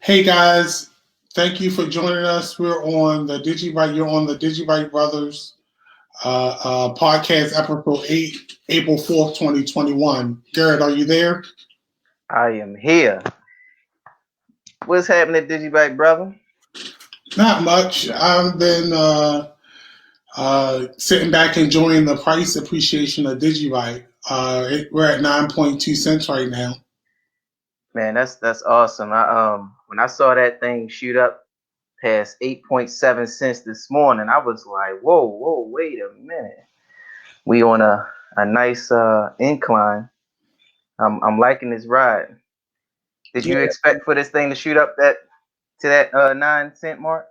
Hey guys, thank you for joining us. We're on the DigiByte. You're on the DigiByte Brothers podcast, episode 8, April 4th, 2021. Garrett, are you there? I am here. What's happening, DigiByte brother? Not much. I've been sitting back enjoying the price appreciation of DigiByte. We're at 9.2 cents right now. Man, that's awesome. When I saw that thing shoot up past 8.7 cents this morning, I was like, whoa, wait a minute. We on a nice incline. I'm liking this ride. Did you expect for this thing to shoot up to that 9 cent mark?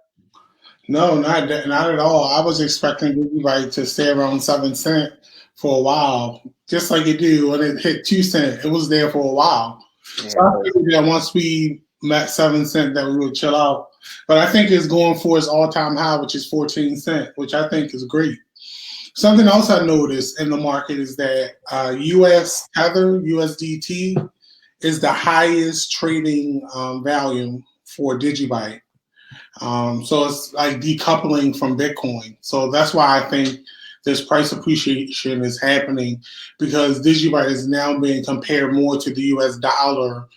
No, not at all. I was expecting DigiByte to stay around 7 cents for a while, just like it do when it hit 2 cents. It was there for a while. Yeah. So I figured that once we met 7 cents, that we would chill out. But I think it's going for its all-time high, which is 14 cents, which I think is great. Something else I noticed in the market is that U.S. Tether, USDT, is the highest trading volume for DigiByte. So it's like decoupling from Bitcoin. So that's why I think this price appreciation is happening, because DigiByte is now being compared more to the US dollar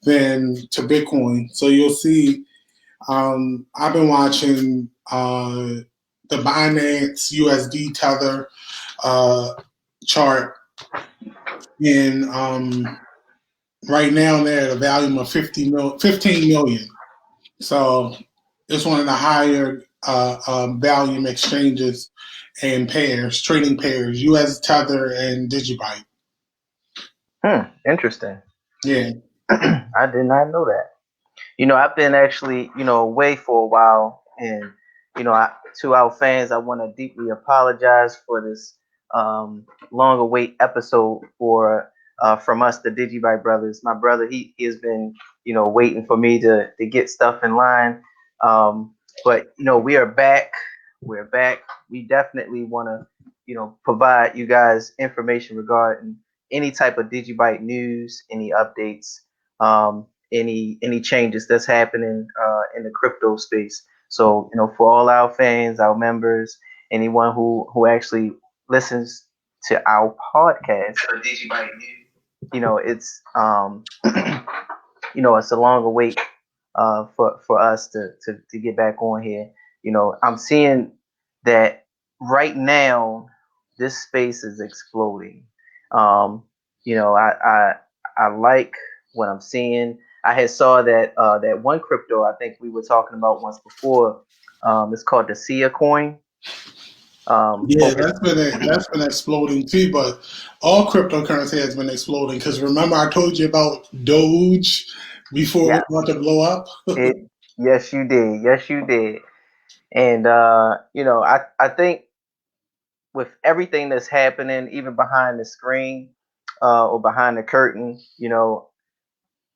than to Bitcoin. So you'll see, I've been watching the Binance USD Tether chart, and right now they're at a volume of 15 million. So it's one of the higher volume exchanges and pairs, trading pairs, US Tether and DigiByte. Interesting. Yeah. I did not know that. I've been actually, away for a while, and, to our fans, I want to deeply apologize for this long await episode from us, the DigiByte brothers. My brother, he has been, waiting for me to get stuff in line. But, we are back. We're back. We definitely want to, provide you guys information regarding any type of DigiByte news, any updates, any changes that's happening in the crypto space. So, for all our fans, our members, anyone who actually listens to our podcast, or DigiByte news, it's it's a longer wait for us to get back on here. I'm seeing that right now this space is exploding. I like what I'm seeing. I had saw that that one crypto I think we were talking about once before. It's called the Sia coin. That's been exploding too. But all cryptocurrency has been exploding, because remember I told you about Doge before it was about to blow up. Yes, you did. Yes, you did. And I think with everything that's happening, even behind the screen or behind the curtain,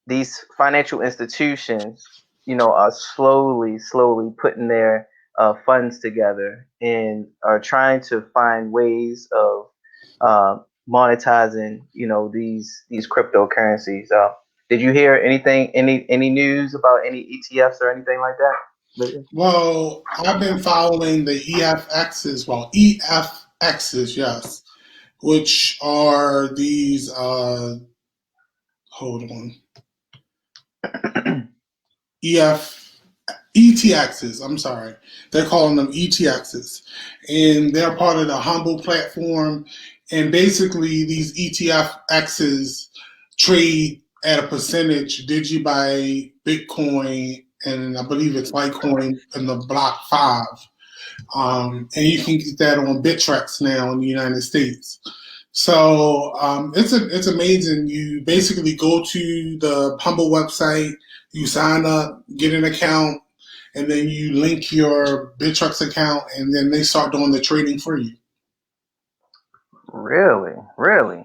these financial institutions, are slowly putting their funds together and are trying to find ways of monetizing, these cryptocurrencies. Did you hear anything, any news about any ETFs or anything like that? Well, I've been following the EFXs, yes, which are these, hold on, ETXs, I'm sorry. They're calling them ETXs. And they're part of the Humble platform. And basically, these ETFXs trade at a percentage, DigiByte, Bitcoin, and I believe it's Litecoin in the block 5. And you can get that on Bittrex now in the United States. So it's amazing. You basically go to the Humble website, you sign up, get an account, and then you link your Bittrex account, and then they start doing the trading for you. Really?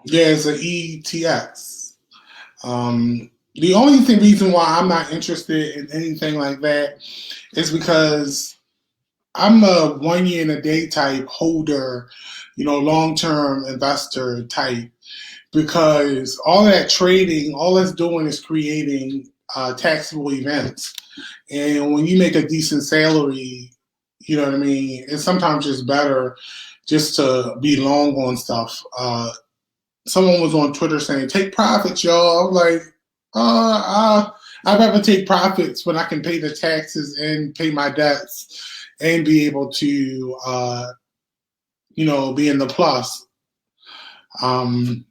Yeah, it's an ETX. The only reason why I'm not interested in anything like that is because I'm a 1 year and a day type holder, long-term investor type, because all that trading, all it's doing is creating taxable events. And when you make a decent salary, you know what I mean, it's sometimes just better just to be long on stuff. Someone was on Twitter saying, take profits, y'all. I'm like, I'd rather take profits when I can pay the taxes and pay my debts and be able to, be in the plus. And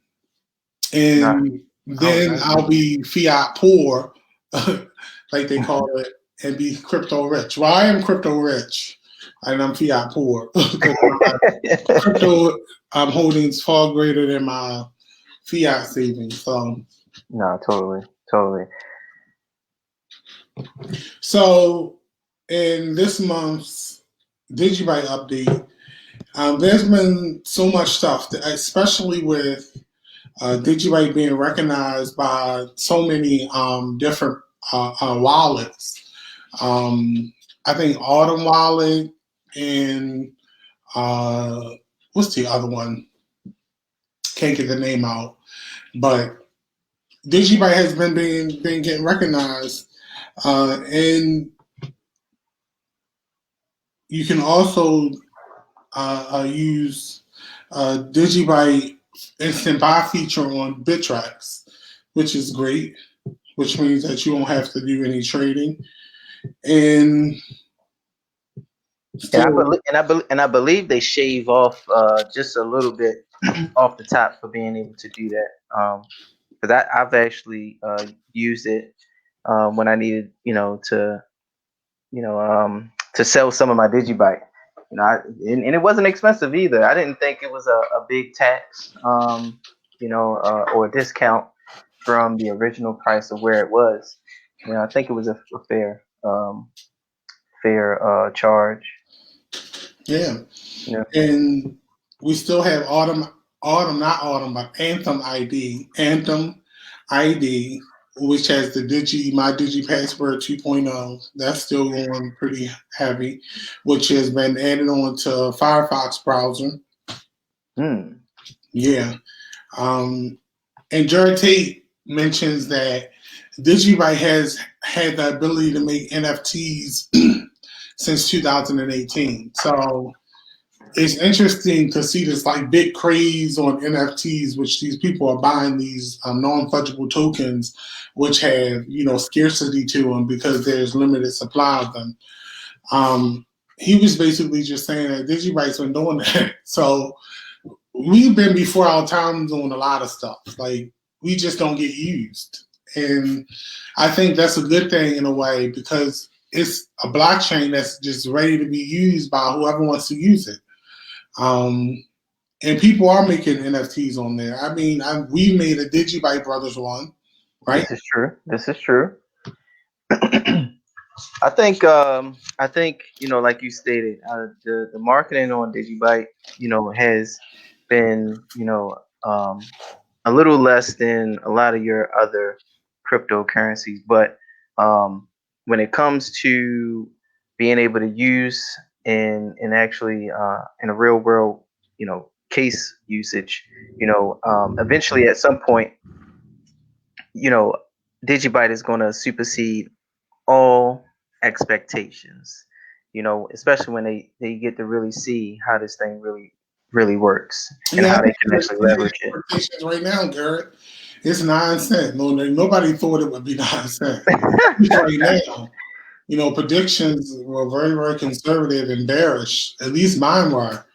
then I'll be fiat poor, like they call it, and be crypto rich. Well, I am crypto rich, and I'm fiat poor. Crypto holdings far greater than my fiat savings. So no, totally. So in this month's DigiByte update, there's been so much stuff, especially with DigiByte being recognized by so many different wallets. I think Autumn Wallet and what's the other one? Can't get the name out. But DigiByte has been getting recognized, and you can also use DigiByte instant buy feature on Bittrex, which is great, which means that you won't have to do any trading. And I believe they shave off just a little bit off the top for being able to do that. Because I've actually used it when I needed, to sell some of my DigiByte. And it wasn't expensive either. I didn't think it was a big tax, or a discount from the original price of where it was. I think it was a fair charge. Yeah. And we still have Anthem ID, which has the My DigiPassword 2.0. That's still going pretty heavy, which has been added on to Firefox browser. Yeah. And Jared Tate mentions that DigiByte has had the ability to make NFTs since 2018. So it's interesting to see this like big craze on NFTs, which these people are buying these non-fungible tokens, which have scarcity to them because there's limited supply of them. He was basically just saying that DigiByte's been doing that. So we've been before our times on a lot of stuff. Like we just don't get used, and I think that's a good thing in a way because it's a blockchain that's just ready to be used by whoever wants to use it. And people are making NFTs on there. I mean, we made a DigiByte Brothers one, right? This is true. I think like you stated, the marketing on DigiByte, has been a little less than a lot of your other cryptocurrencies, but when it comes to being able to use and actually in a real world case usage, eventually at some point, DigiByte is going to supersede all expectations, especially when they get to really see how this thing really works and how they can actually leverage it. Right now, Garrett, it's 9 cents. Nobody thought it would be 9 cents. Right now, predictions were very, very conservative and bearish. At least mine were.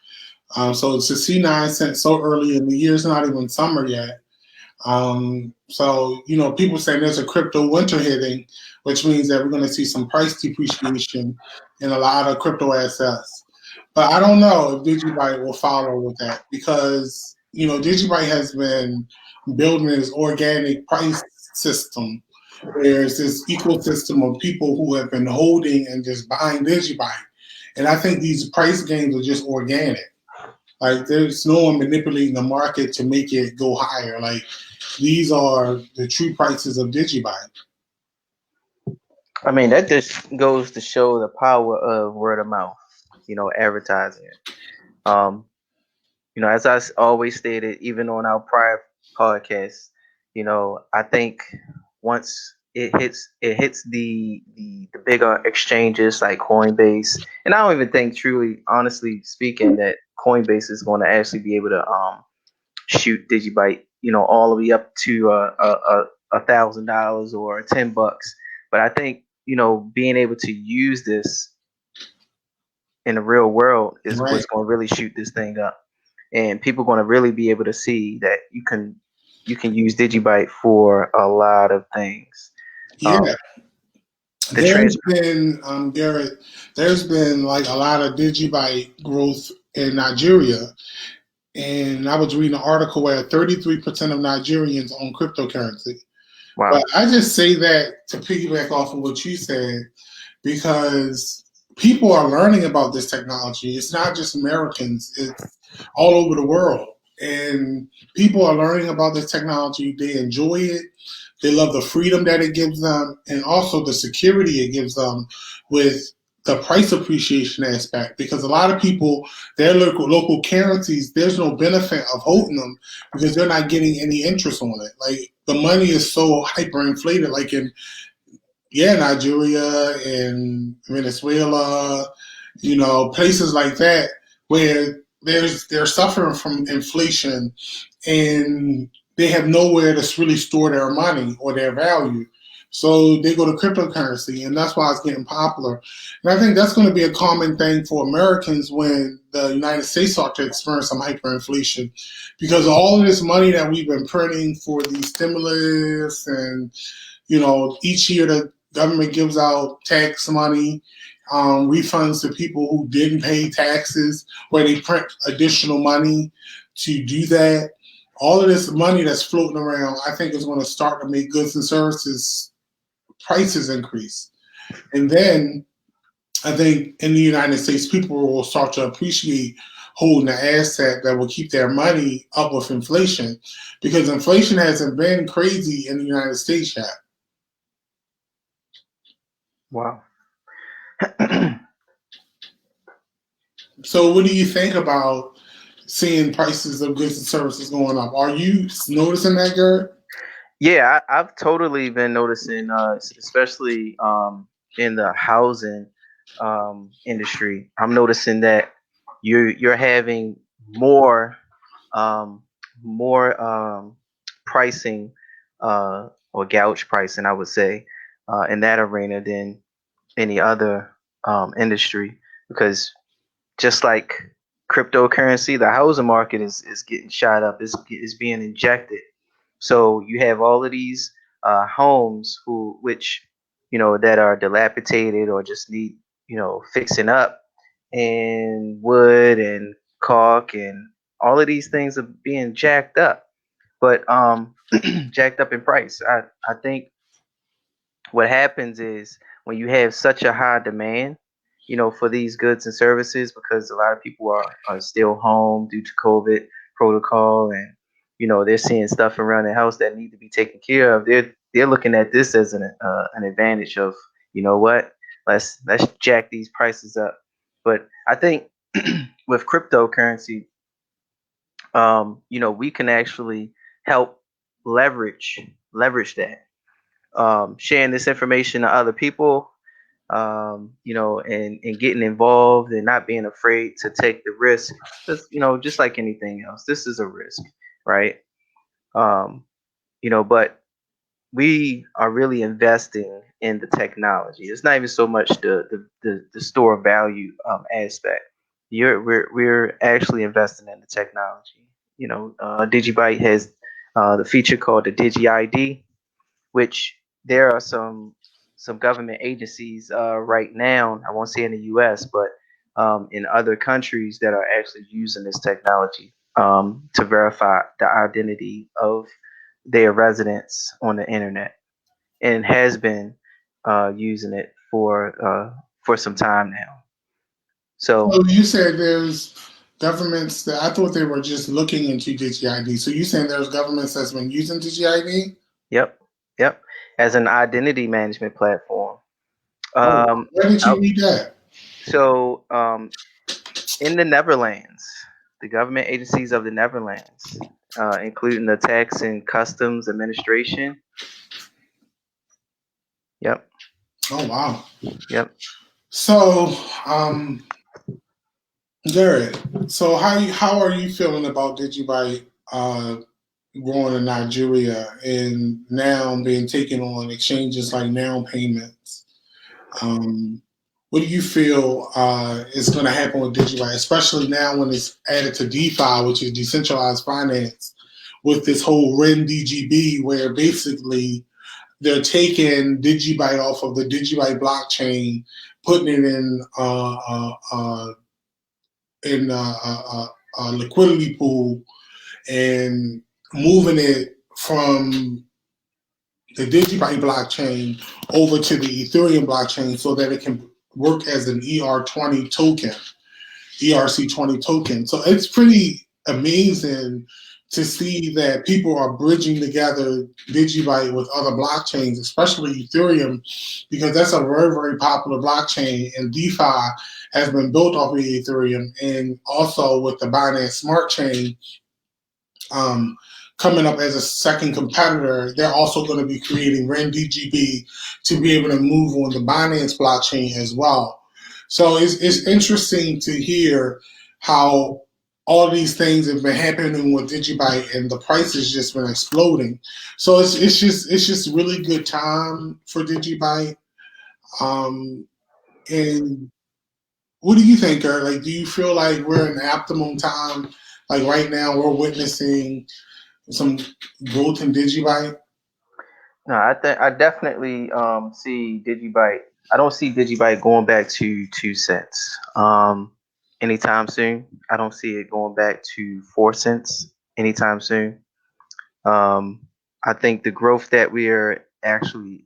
So to see 9 cents so early in the year, it's not even summer yet. So people saying there's a crypto winter hitting, which means that we're going to see some price depreciation in a lot of crypto assets. But I don't know if DigiByte will follow with that because DigiByte has been building this organic price system. There's this ecosystem of people who have been holding and just buying DigiByte, and I think these price games are just organic. Like there's no one manipulating the market to make it go higher. Like these are the true prices of DigiByte. I mean, that just goes to show the power of word of mouth, advertising it. As I always stated, even on our prior podcasts, I think once hits the bigger exchanges like Coinbase, and I don't even think, truly, honestly speaking, that Coinbase is going to actually be able to shoot DigiByte, all the way up to $1,000 or $10. But I think, being able to use this in the real world is Right. what's going to really shoot this thing up, and people are going to really be able to see that you can use DigiByte for a lot of things. Yeah. There's Transfer. been, Garrett, there's been like a lot of DigiByte growth in Nigeria. And I was reading an article where 33% of Nigerians own cryptocurrency. Wow. But I just say that to piggyback off of what you said, because people are learning about this technology. It's not just Americans, it's all over the world. And people are learning about this technology. They enjoy it. They love the freedom that it gives them and also the security it gives them with the price appreciation aspect. Because a lot of people, their local currencies, there's no benefit of holding them because they're not getting any interest on it. Like the money is so hyperinflated, like in Nigeria and Venezuela, places like that where they're suffering from inflation and they have nowhere to really store their money or their value. So they go to cryptocurrency, and that's why it's getting popular. And I think that's going to be a common thing for Americans when the United States start to experience some hyperinflation, because all of this money that we've been printing for these stimulus and each year the government gives out tax money, refunds to people who didn't pay taxes, where they print additional money to do that. All of this money that's floating around, I think, is going to start to make goods and services prices increase. And then I think in the United States, people will start to appreciate holding an asset that will keep their money up with inflation, because inflation hasn't been crazy in the United States yet. Wow. So what do you think about seeing prices of goods and services going up? Are you noticing that, Garrett? Yeah, I've totally been noticing, especially in the housing industry. I'm noticing that you're having more pricing or gouge pricing, I would say, in that arena than any other industry, because just like cryptocurrency, the housing market is getting shot up. Is being injected. So you have all of these homes which that are dilapidated or just need fixing up, and wood and caulk and all of these things are being jacked up, but jacked up in price. I think what happens is when you have such a high demand, for these goods and services, because a lot of people are still home due to COVID protocol, and they're seeing stuff around the house that need to be taken care of. They're looking at this as an advantage of, what, let's jack these prices up. But I think with cryptocurrency, we can actually help leverage that, sharing this information to other people, and getting involved and not being afraid to take the risk. Because, just like anything else, this is a risk, right? But we are really investing in the technology. It's not even so much the store value aspect. We're actually investing in the technology. DigiByte has the feature called the DigiID, which there are some government agencies right now. I won't say in the U.S., but in other countries that are actually using this technology to verify the identity of their residents on the internet, and has been using it for some time now. So you said there's governments that, I thought they were just looking into DigiID. So you saying there's governments that's been using DigiID? Yep, as an identity management platform. Where did you read that? So in the Netherlands, the government agencies of the Netherlands, including the Tax and Customs Administration, Yep. Oh wow. Yep. So, Jared, so how are you feeling about DigiByte growing in Nigeria and now being taken on exchanges like Now Payments? What do you feel is going to happen with DigiByte, especially now when it's added to DeFi, which is decentralized finance, with this whole RenDGB, where basically they're taking DigiByte off of the DigiByte blockchain, putting it in a liquidity pool, and moving it from the DigiByte blockchain over to the Ethereum blockchain so that it can work as an ER20 token, ERC20 token. So it's pretty amazing to see that people are bridging together DigiByte with other blockchains, especially Ethereum, because that's a very, very popular blockchain, and DeFi has been built off of Ethereum, and also with the Binance Smart Chain coming up as a second competitor, they're also going to be creating RenDGB to be able to move on the Binance blockchain as well. So it's interesting to hear how all these things have been happening with DigiByte, and the price has just been exploding. So it's just really good time for DigiByte. And what do you think, Kurt? Like, do you feel like we're in optimum time? Like right now, we're witnessing some growth in DigiByte? No, I definitely see DigiByte. I don't see DigiByte going back to 2 cents anytime soon. I don't see it going back to 4 cents anytime soon. I think the growth that we are actually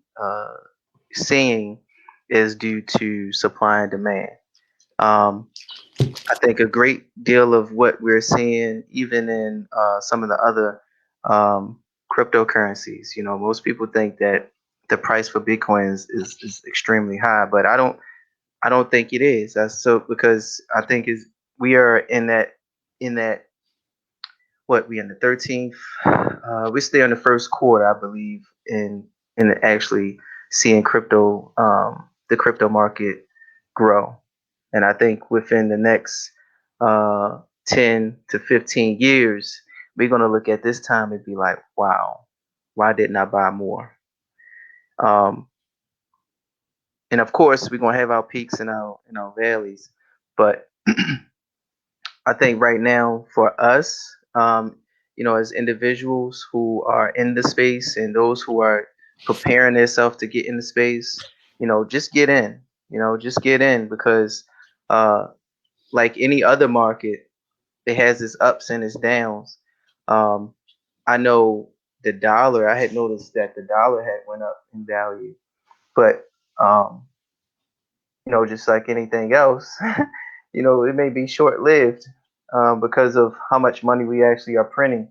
seeing is due to supply and demand. I think a great deal of what we're seeing, even in some of the other cryptocurrencies, most people think that the price for Bitcoin is extremely high, but I don't think it is. That's so because I think we are in that what we in the 13th. We're still in the first quarter, I believe, in actually seeing the crypto market grow. And I think within the next 10 to 15 years, we're going to look at this time and be like, wow, why didn't I buy more? And of course, we're going to have our peaks and our valleys. But I think right now for us, as individuals who are in the space and those who are preparing themselves to get in the space, just get in, just get in because like any other market, it has its ups and its downs. I know I had noticed that the dollar had went up in value, but just like anything else, it may be short lived because of how much money we actually are printing.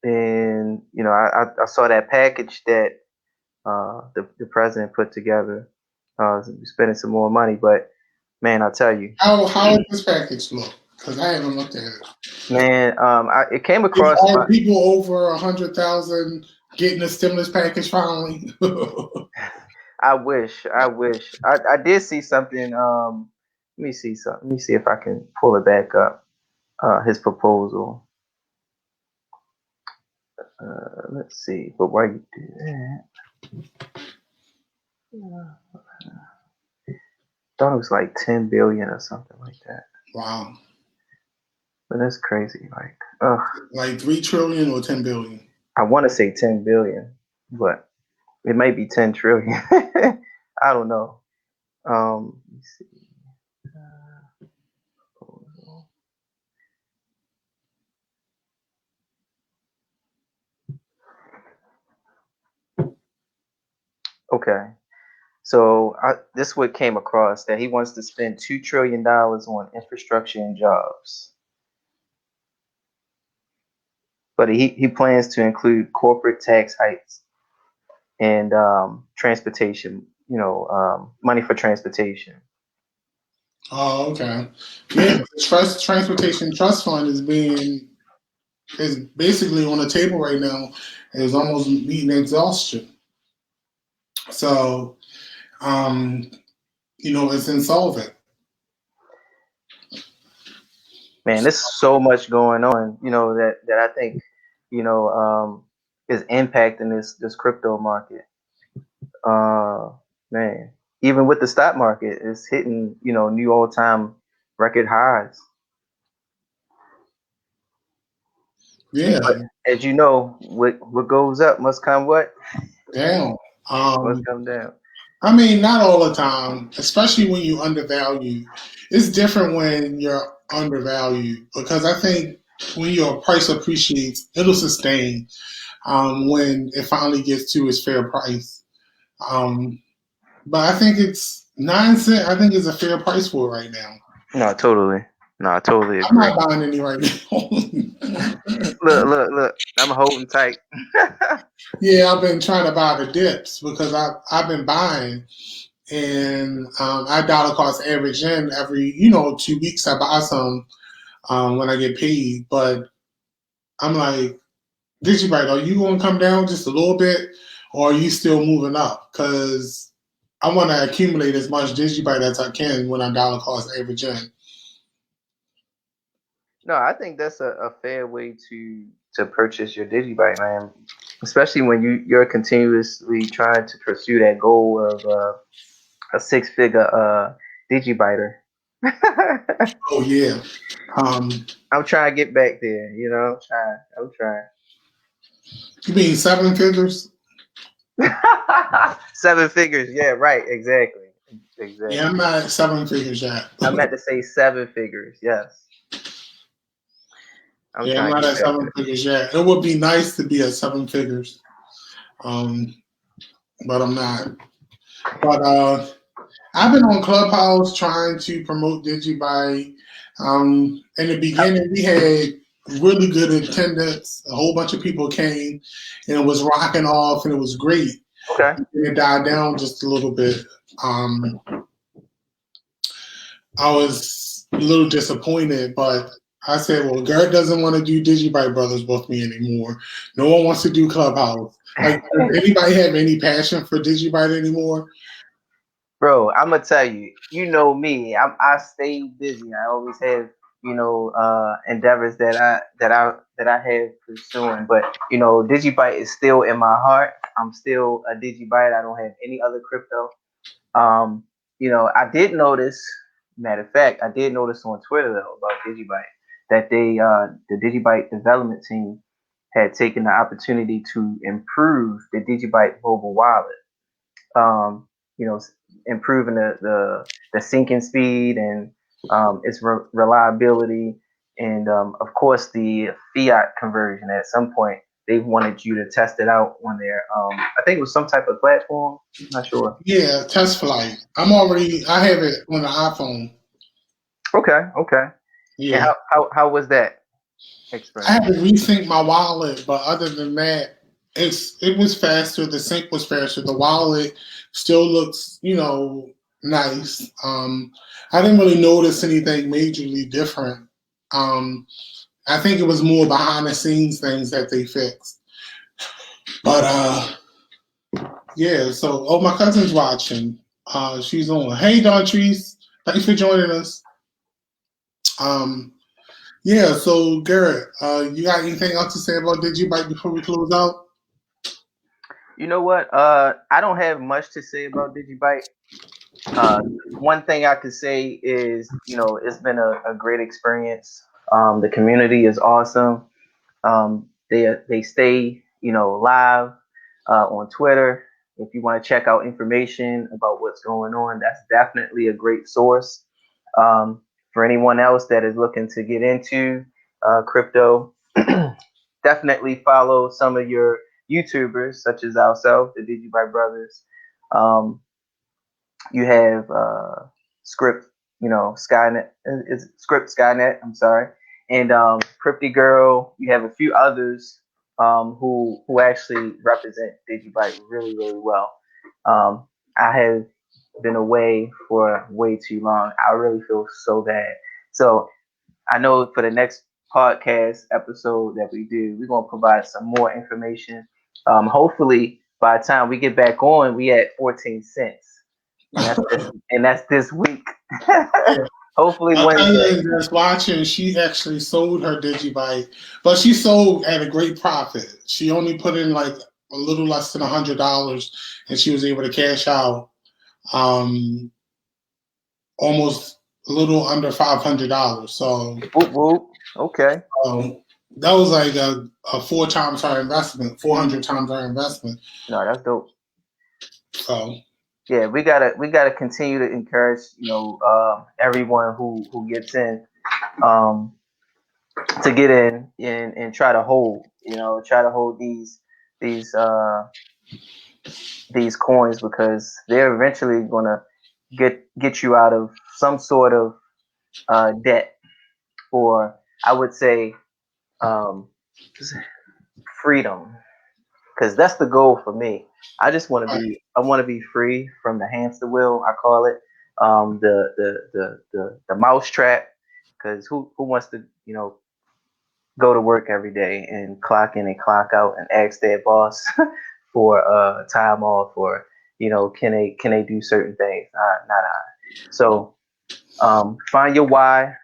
And I saw that package that the president put together. Spending some more money, but man, I'll tell you. How does this package look? Because I haven't looked at it. Man, it came across. Are people over 100,000 getting a stimulus package finally? I wish. I did see something. Let me see something. Let me see if I can pull it back up. His proposal. Let's see. But why you do that? Thought it was like 10 billion or something like that. Wow. But that's crazy. Like 3 trillion or 10 billion? I want to say 10 billion, but it may be 10 trillion. I don't know. Let me see. Okay. So this what came across that he wants to spend $2 trillion on infrastructure and jobs. But he plans to include corporate tax hikes and transportation, money for transportation. Oh, okay. Yeah, the transportation trust fund is basically on the table right now. It's almost meeting exhaustion. So, it's insolvent. Man, there's so much going on, that I think, is impacting this crypto market. Man, even with the stock market, it's hitting, new all-time record highs. Yeah. But as you know, what goes up must come what? Down. Must come down. I mean, not all the time, especially when you undervalue. It's different when you're undervalued because I think when your price appreciates, it'll sustain when it finally gets to its fair price. But I think it's 9 cents. I think it's a fair price for it right now. No, totally. No, I totally agree. I'm not buying any right now. Look. I'm holding tight. Yeah, I've been trying to buy the dips because I've been buying, and I dollar cost average in every 2 weeks. I buy some when I get paid, but I'm like, DigiByte, are you going to come down just a little bit, or are you still moving up? Because I want to accumulate as much DigiByte as I can when I dollar cost average in. No, I think that's a fair way to purchase your DigiByte, man. Especially when you're continuously trying to pursue that goal of a 6-figure DigiByter. Oh yeah. I'm trying to get back there, I'm trying. You mean 7 figures? 7 figures, yeah, right, exactly. Yeah, I'm not at 7 figures yet. I meant to say 7 figures, yes. I'm not at 7 figures yet. It would be nice to be at 7 figures, but I'm not. But I've been on Clubhouse trying to promote DigiByte. In the beginning, we had really good attendance. A whole bunch of people came, and it was rocking off, and it was great. Okay. And it died down just a little bit. I was a little disappointed, but I said, well, Garrett doesn't want to do DigiByte Brothers with me anymore. No one wants to do Clubhouse. Like, does anybody have any passion for DigiByte anymore? Bro, I'm gonna tell you. You know me. I stay busy. I always have endeavors that I have pursuing. But DigiByte is still in my heart. I'm still a DigiByte. I don't have any other crypto. I did notice. Matter of fact, I did notice on Twitter though about DigiByte that the DigiByte development team had taken the opportunity to improve the DigiByte mobile wallet. Improving the syncing speed and its reliability, and of course the fiat conversion. At some point, they wanted you to test it out on their I think it was some type of platform. I'm not sure. Yeah, Test Flight. I have it on the iPhone. Okay. Yeah. And how was that experience? I had to resync my wallet, but other than that, it was faster. The sync was faster. The wallet still looks, nice. I didn't really notice anything majorly different. I think it was more behind the scenes things that they fixed. But yeah. So, my cousin's watching. She's on. Hey, Dontrice, thanks for joining us. Yeah, so Garrett, you got anything else to say about DigiByte before we close out? You know what? I don't have much to say about DigiByte. One thing I could say is, it's been a great experience. The community is awesome. They stay, live on Twitter. If you want to check out information about what's going on, that's definitely a great source. For anyone else that is looking to get into crypto, definitely follow some of your YouTubers, such as ourselves, the DigiByte Brothers. You have Script, Skynet, is Script Skynet. I'm sorry, and Crypty Girl. You have a few others who actually represent DigiByte really, really well. I have been away for way too long. I really feel so bad. So I know for the next podcast episode that we do, we're gonna provide some more information. Hopefully, by the time we get back on, we at 14 cents. And that's this week. Hopefully My Wednesday. cousin that's watching, she actually sold her DigiByte, but she sold at a great profit. She only put in like a little less than $100, and she was able to cash out almost a little under $500. So, Whoop, whoop. Okay. that was like a 4 times her investment, 400 times her investment. No, that's dope. So. Yeah, we gotta continue to encourage, everyone who gets in, to get in and try to hold, these coins, because they're eventually gonna get you out of some sort of debt, or I would say freedom, because that's the goal for me. I just want to be free from the hamster wheel, I call it, the mouse trap. Because who wants to go to work every day and clock in and clock out and ask their boss for time off, or can they do certain things? Not I. So find your why.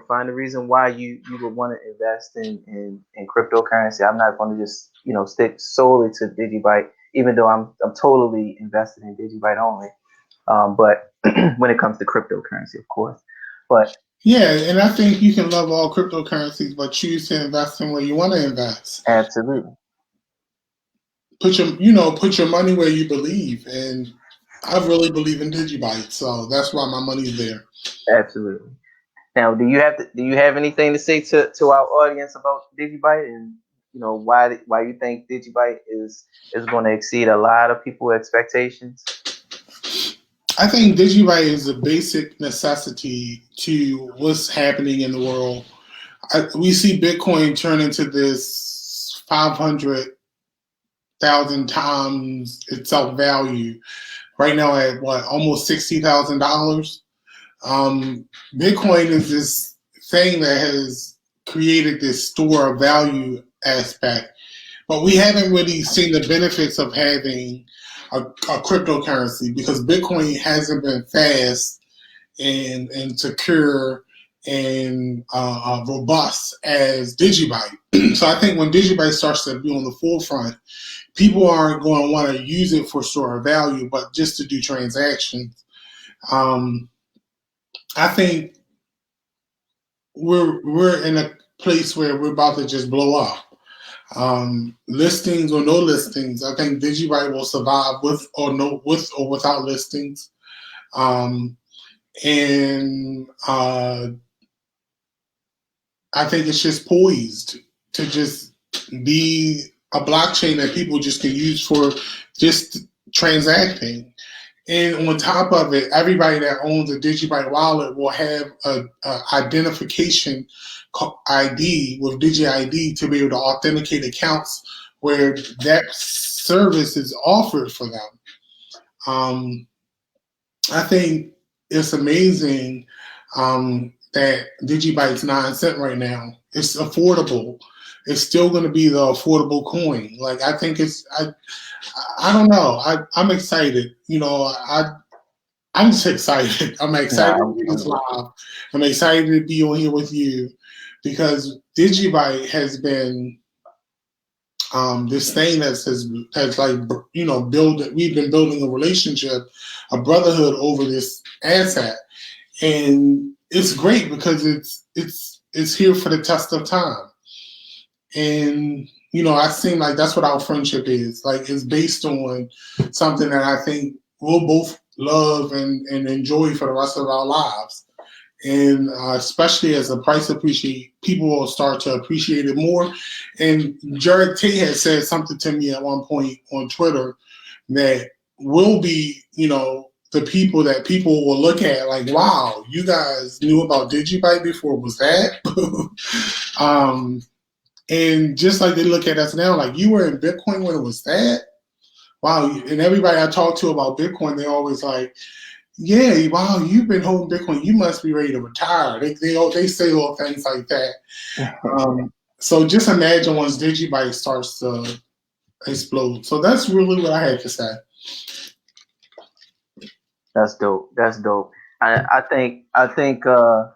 Find the reason why you would want to invest in cryptocurrency. I'm not going to just stick solely to DigiByte, even though I'm totally invested in DigiByte only. But when it comes to cryptocurrency, of course. But yeah, and I think you can love all cryptocurrencies, but choose to invest in where you want to invest. Absolutely. Put your money where you believe, and I really believe in DigiByte, so that's why my money's there. Absolutely. Now, do you have anything to say to our audience about DigiByte, and why you think DigiByte is going to exceed a lot of people's expectations? I think DigiByte is a basic necessity to what's happening in the world. We see Bitcoin turn into this 500,000 times itself value right now at almost $60,000. Bitcoin is this thing that has created this store of value aspect, but we haven't really seen the benefits of having a cryptocurrency, because Bitcoin hasn't been fast and secure and robust as DigiByte. So I think when DigiByte starts to be on the forefront, people aren't going to want to use it for store of value, but just to do transactions. I think we're in a place where we're about to just blow up. Listings or no listings, I think DigiByte will survive with or without listings. And I think it's just poised to just be a blockchain that people just can use for just transacting. And on top of it, everybody that owns a DigiByte wallet will have a identification ID with DigiID to be able to authenticate accounts where that service is offered for them. I think it's amazing that DigiByte's 9 cents right now. It's affordable. It's still going to be the affordable coin. Like, I think I don't know. I'm excited. I'm just excited. I'm excited to be this live. I'm excited to be on here with you, because DigiByte has been this thing that's like, we've been building a relationship, a brotherhood over this asset, and it's great because it's here for the test of time. And I seem like that's what our friendship is. Like, it's based on something that I think we'll both love and enjoy for the rest of our lives. And especially as the price appreciates, people will start to appreciate it more. And Jared Tate had said something to me at one point on Twitter that will be, the people that people will look at like, wow, you guys knew about DigiByte before it was that. And just like they look at us now, like, you were in Bitcoin when it was that? Wow. And everybody I talk to about Bitcoin, they're always like, yeah, wow, you've been holding Bitcoin. You must be ready to retire. They say little things like that. So just imagine once DigiByte starts to explode. So that's really what I had to say. That's dope. That's dope. I think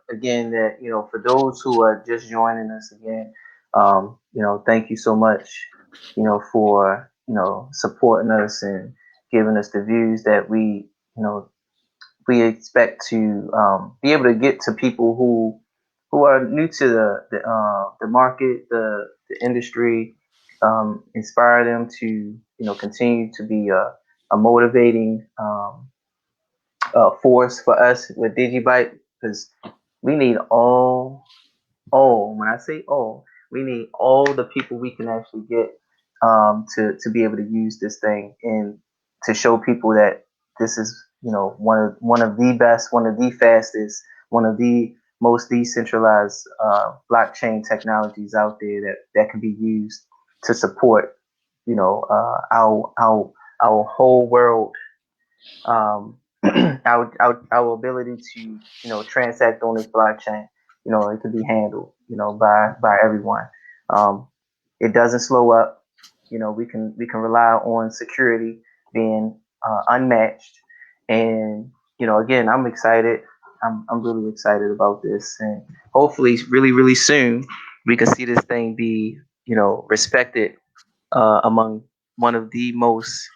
again that, you know, for those who are just joining us again, you know, thank you so much, you know, for, you know, supporting us and giving us the views that we, you know, we expect to be able to get to people who are new to the market, the industry, inspire them to, you know, continue to be a motivating force for us with DigiByte, because we need all, when I say all, we need all the people we can actually get to be able to use this thing and to show people that this is, you know, one of the best, one of the fastest, one of the most decentralized blockchain technologies out there that can be used to support, you know, our whole world, our ability to, you know, transact on this blockchain. You know, it can be handled, you know, by everyone. It doesn't slow up. You know, we can rely on security being unmatched, and, you know, again, I'm excited. I'm really excited about this, and hopefully, really soon, we can see this thing be, you know, respected among one of the most,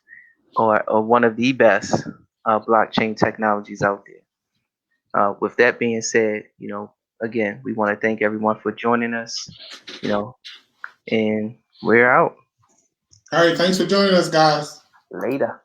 or one of the best blockchain technologies out there. With that being said, you know, again, we want to thank everyone for joining us, you know, and we're out. All right, thanks for joining us, guys. Later.